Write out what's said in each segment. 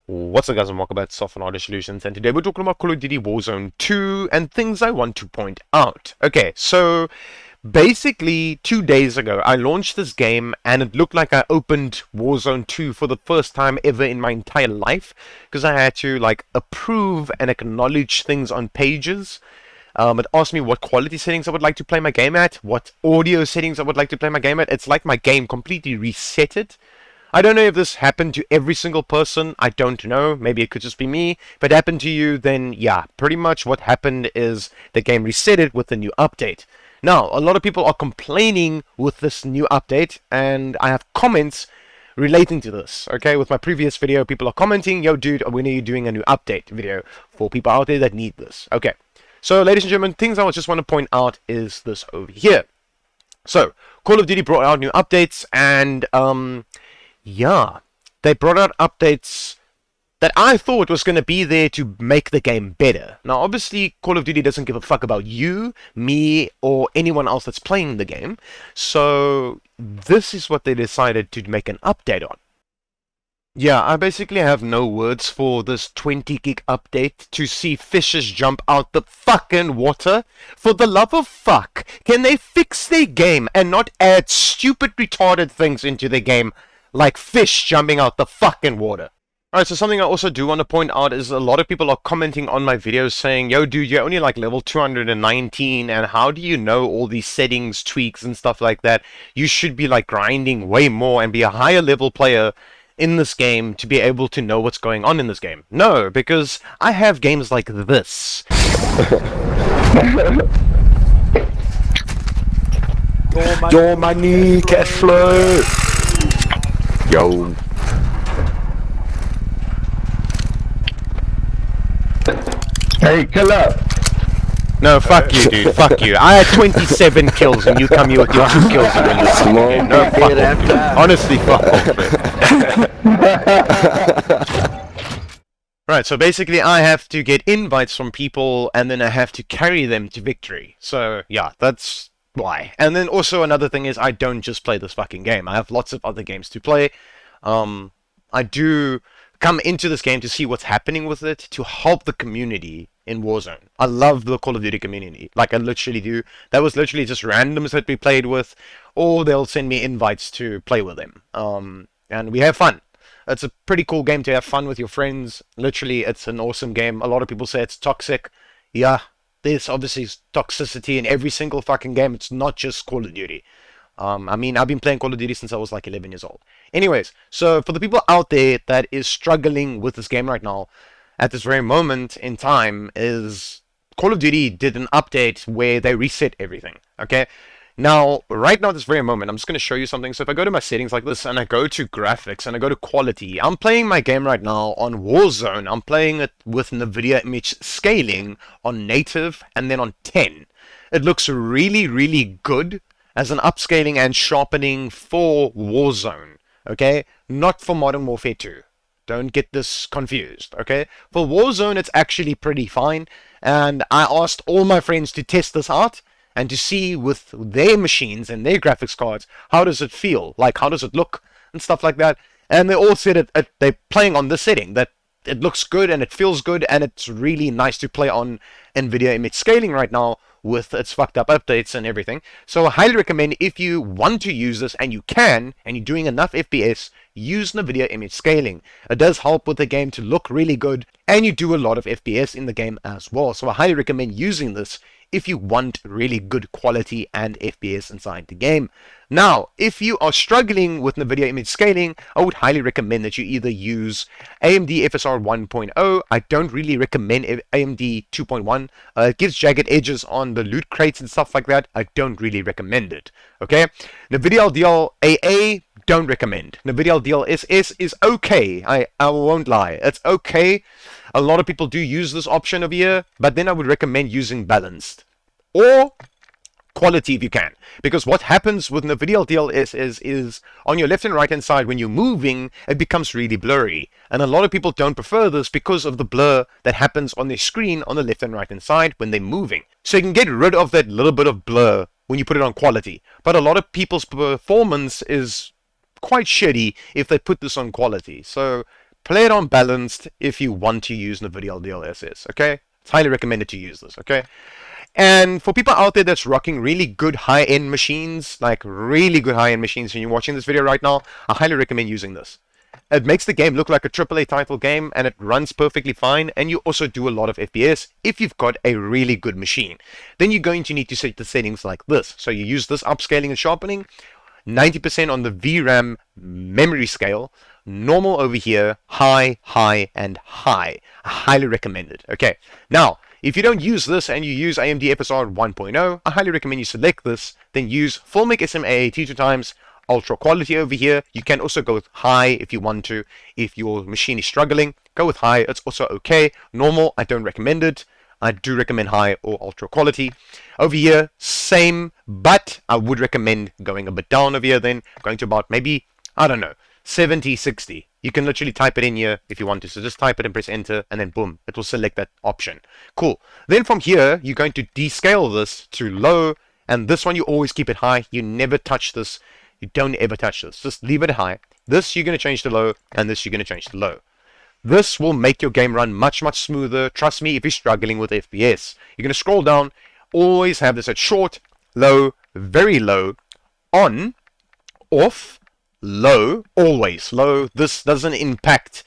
What's up guys, and welcome back to Soft and Audio Solutions, and today we're talking about Call of Duty Warzone 2 and things I want to point out. Okay, so basically 2 days ago I launched this game and it looked like I opened Warzone 2 for the first time ever in my entire life, because I had to like approve and acknowledge things on pages. It asked me what quality settings I would like to play my game at, what audio settings I would like to play my game at. It's like my game completely reset. I don't know if this happened to every single person, I don't know, maybe it could just be me. If it happened to you, then yeah, pretty much what happened is the game resetted with the new update. Now, a lot of people are complaining with this new update, and I have comments relating to this, okay? With my previous video, people are commenting, yo dude, when are you doing a new update video for people out there that need this? Okay, so ladies and gentlemen, things I just want to point out is this over here. So, Call of Duty brought out new updates, and yeah, they brought out updates that I thought was going to be there to make the game better. Now, obviously, Call of Duty doesn't give a fuck about you, me, or anyone else that's playing the game. So, this is what they decided to make an update on. Yeah, I basically have no words for this 20 gig update to see fishes jump out the fucking water. For the love of fuck, can they fix their game and not add stupid retarded things into the game like fish jumping out the fucking water? Alright, so something I also do want to point out is a lot of people are commenting on my videos saying, yo dude, you're only like level 219, and how do you know all these settings, tweaks, and stuff like that? You should be like grinding way more and be a higher level player in this game to be able to know what's going on in this game. No, because I have games like this. Your money, cash flow. Yo. Hey, kill up. No, fuck you, dude. Fuck you. I had 27 kills and you come here with your 2 kills and win this fucking game. No, fuck off, dude. Honestly, fuck off. Right, so basically I have to get invites from people and then I have to carry them to victory. So, yeah, that's why. And then also another thing is I don't just play this fucking game. I have lots of other games to play. I do come into this game to see what's happening with it, to help the community in Warzone. I love the Call of Duty community, like I literally do. That was literally just randoms that we played with, or they'll send me invites to play with them. And we have fun. It's a pretty cool game to have fun with your friends. Literally, it's an awesome game. A lot of people say it's toxic. Yeah, there's obviously toxicity in every single fucking game. It's not just Call of Duty. I mean, I've been playing Call of Duty since I was like 11 years old. Anyways, so for the people out there that is struggling with this game right now, at this very moment in time, is Call of Duty did an update where they reset everything, okay? Now, right now, at this very moment, I'm just going to show you something. So if I go to my settings like this, and I go to graphics, and I go to quality, I'm playing my game right now on Warzone. I'm playing it with NVIDIA image scaling on native, and then on 10. It looks really, really good as an upscaling and sharpening for Warzone, okay? Not for Modern Warfare 2. Don't get this confused, okay? For Warzone, it's actually pretty fine, and I asked all my friends to test this out and to see with their machines and their graphics cards, how does it feel? Like, how does it look? And stuff like that. And they all said they're playing on this setting, that it looks good and it feels good, and it's really nice to play on NVIDIA image scaling right now with its fucked up updates and everything. So I highly recommend, if you want to use this and you can, and you're doing enough FPS, use NVIDIA image scaling. It does help with the game to look really good, and you do a lot of FPS in the game as well. So I highly recommend using this if you want really good quality and FPS inside the game. Now, if you are struggling with NVIDIA image scaling, I would highly recommend that you either use AMD FSR 1.0. I don't really recommend AMD 2.1. It gives jagged edges on the loot crates and stuff like that. I don't really recommend it. Okay? NVIDIA LDL AA, don't recommend. NVIDIA LDL SS is okay. I won't lie. It's okay. A lot of people do use this option over here, but then I would recommend using balanced or quality if you can, because what happens with NVIDIA LDL is on your left and right hand side, when you're moving, it becomes really blurry, and a lot of people don't prefer this because of the blur that happens on their screen on the left and right hand side when they're moving. So you can get rid of that little bit of blur when you put it on quality, but a lot of people's performance is quite shitty if they put this on quality. So Play it on balanced if you want to use NVIDIA DLSS, okay? It's highly recommended to use this, okay? And for people out there that's rocking really good high-end machines, like really good high-end machines, and you're watching this video right now, I highly recommend using this. It makes the game look like a AAA title game, and it runs perfectly fine, and you also do a lot of FPS if you've got a really good machine. Then you're going to need to set the settings like this. So you use this upscaling and sharpening, 90% on the VRAM memory scale, normal over here, high, high, and high. I highly recommend it. Okay, now, if you don't use this and you use AMD FSR 1.0, I highly recommend you select this, then use Full-Mic SMA 2 times, ultra quality over here. You can also go with high if you want to. If your machine is struggling, go with high. It's also okay. Normal, I don't recommend it. I do recommend high or ultra quality. Over here, same, but I would recommend going a bit down over here then, going to about maybe, I don't know, 70, 60. You can literally type it in here if you want to. So just type it and press enter, and then boom, it will select that option. Cool. Then from here, you're going to descale this to low, and this one you always keep it high. You never touch this. You don't ever touch this. Just leave it high. This you're going to change to low, and this you're going to change to low. This will make your game run much, much smoother. Trust me, if you're struggling with FPS. You're going to scroll down. Always have this at short, low, very low, on, off, low, always low. This doesn't impact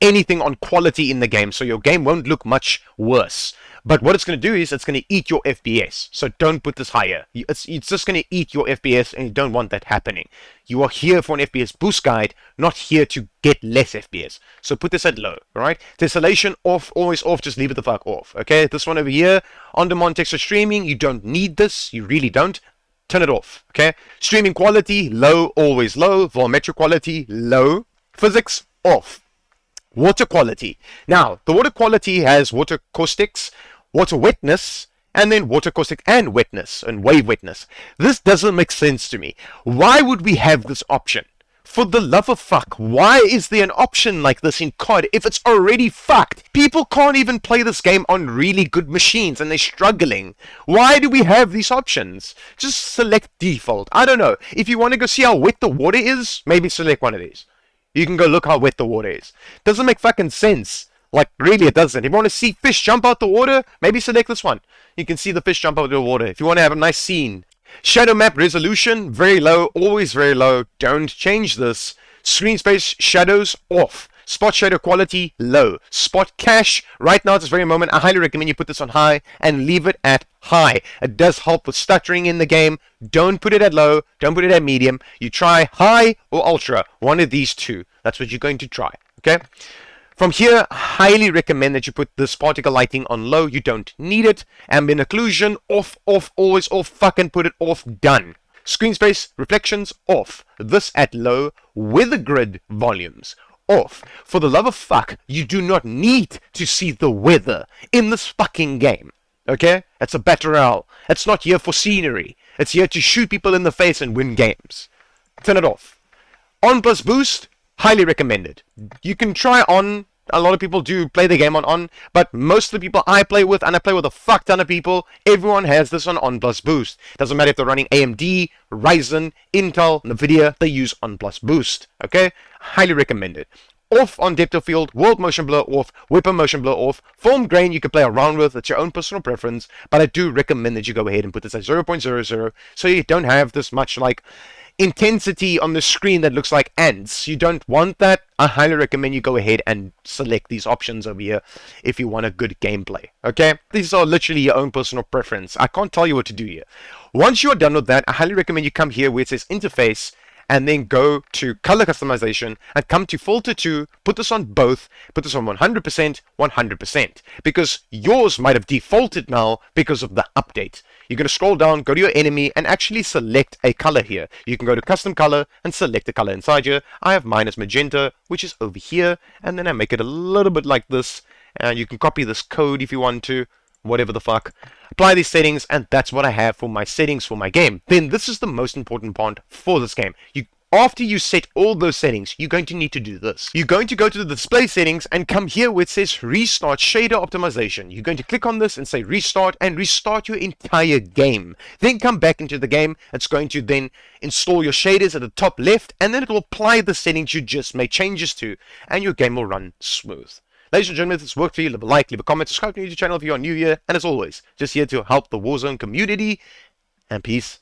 anything on quality in the game, so your game won't look much worse. But what it's going to do is it's going to eat your FPS. So don't put this higher. It's just going to eat your FPS, and you don't want that happening. You are here for an FPS boost guide, not here to get less FPS. So put this at low, alright? Tessellation off, always off, just leave it the fuck off, okay? This one over here, on-demand texture streaming, you don't need this, you really don't. Turn it off, okay? Streaming quality, low, always low. Volumetric quality, low. Physics, off. Water quality. Now, the water quality has water caustics, water wetness, and then water caustic and wetness, and wave wetness. This doesn't make sense to me. Why would we have this option? For the love of fuck, why is there an option like this in COD if it's already fucked? People can't even play this game on really good machines and they're struggling. Why do we have these options? Just select default. I don't know. If you want to go see how wet the water is, maybe select one of these. You can go look how wet the water is. Doesn't make fucking sense. Like, really, it doesn't. If you want to see fish jump out the water, maybe select this one. You can see the fish jump out the water. If you want to have a nice scene. Shadow map resolution, very low, always very low. Don't change this. Screen space shadows, off. Spot shadow quality, low. Spot cache, right now at this very moment, I highly recommend you put this on high and leave it at high. It does help with stuttering in the game. Don't put it at low. Don't put it at medium. You try high or ultra. One of these two. That's what you're going to try. Okay? From here, highly recommend that you put this particle lighting on low. You don't need it. Ambient occlusion, off, off, always off. Fucking put it off. Done. Screen space, reflections, off. This at low. Weather grid volumes, off. For the love of fuck, you do not need to see the weather in this fucking game. Okay? It's a battle royale. It's not here for scenery. It's here to shoot people in the face and win games. Turn it off. On plus boost, highly recommended. You can try on. A lot of people do play the game on, but most of the people I play with, and I play with a fuck ton of people, everyone has this on plus boost. Doesn't matter if they're running AMD, Ryzen, Intel, NVIDIA, they use on plus boost. Okay? Highly recommended. Off on depth of field, world motion blur off, weapon motion blur off, form grain you can play around with, it's your own personal preference, but I do recommend that you go ahead and put this at 0.00 so you don't have this much like intensity on the screen that looks like ants. You don't want that. I highly recommend you go ahead and select these options over here if you want a good gameplay. Okay? These are literally your own personal preference. I can't tell you what to do here. Once you're done with that, I highly recommend you come here where it says interface and then go to color customization and come to filter 2, put this on both, put this on 100%, 100%, because yours might have defaulted now because of the update. You're going to scroll down, go to your enemy, and actually select a color here. You can go to custom color and select the color inside here. I have mine as magenta, which is over here, and then I make it a little bit like this, and you can copy this code if you want to, whatever the fuck. Apply these settings, and that's what I have for my settings for my game. Then this is the most important part for this game. You After you set all those settings, you're going to need to do this. You're going to go to the display settings and come here where it says restart shader optimization. You're going to click on this and say restart and restart your entire game. Then come back into the game. It's going to then install your shaders at the top left, and then it will apply the settings you just made changes to, and your game will run smooth. Ladies and gentlemen, if this worked for you, leave a like, leave a comment, subscribe to the YouTube channel if you are new here, and as always, just here to help the Warzone community, and peace